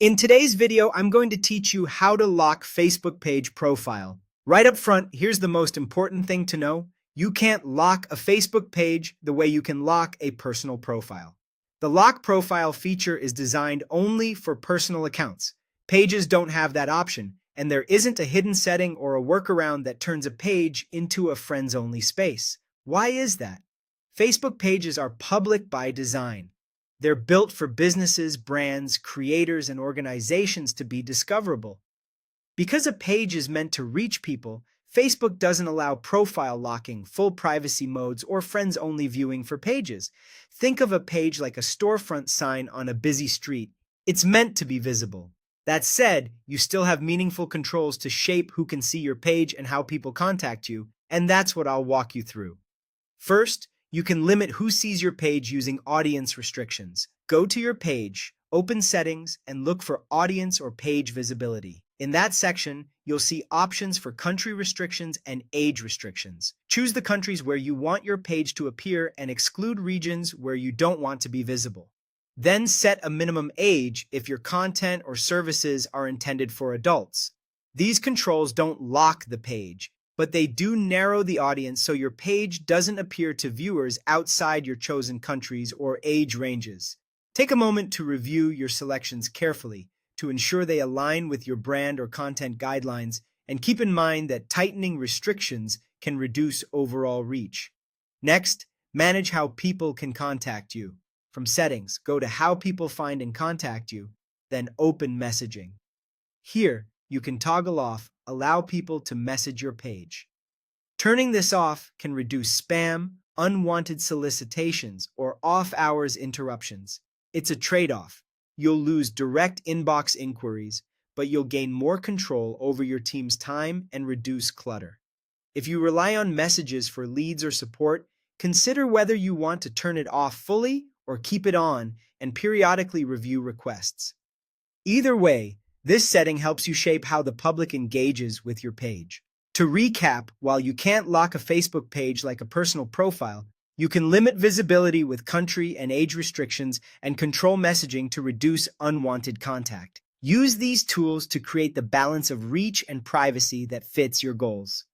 In today's video, I'm going to teach you how to lock Facebook page profile. Right up front, here's the most important thing to know. You can't lock a Facebook page the way you can lock a personal profile. The lock profile feature is designed only for personal accounts. Pages don't have that option, and there isn't a hidden setting or a workaround that turns a page into a friends-only space. Why is that? Facebook pages are public by design. They're built for businesses, brands, creators, and organizations to be discoverable. Because a page is meant to reach people, Facebook doesn't allow profile locking, full privacy modes, or friends-only viewing for pages. Think of a page like a storefront sign on a busy street. It's meant to be visible. That said, you still have meaningful controls to shape who can see your page and how people contact you, and that's what I'll walk you through. First, you can limit who sees your page using audience restrictions. Go to your page, open Settings, and look for Audience or Page Visibility. In that section, you'll see options for country restrictions and age restrictions. Choose the countries where you want your page to appear and exclude regions where you don't want to be visible. Then set a minimum age if your content or services are intended for adults. These controls don't lock the page, but they do narrow the audience so your page doesn't appear to viewers outside your chosen countries or age ranges. Take a moment to review your selections carefully to ensure they align with your brand or content guidelines, and keep in mind that tightening restrictions can reduce overall reach. Next, manage how people can contact you. From Settings, go to How People Find and Contact You, then Open Messaging. Here, you can toggle off Allow people to message your page. Turning this off can reduce spam, unwanted solicitations, or off-hours interruptions. It's a trade-off. You'll lose direct inbox inquiries, but you'll gain more control over your team's time and reduce clutter. If you rely on messages for leads or support, consider whether you want to turn it off fully or keep it on and periodically review requests. Either way, this setting helps you shape how the public engages with your page. To recap, while you can't lock a Facebook page like a personal profile, you can limit visibility with country and age restrictions and control messaging to reduce unwanted contact. Use these tools to create the balance of reach and privacy that fits your goals.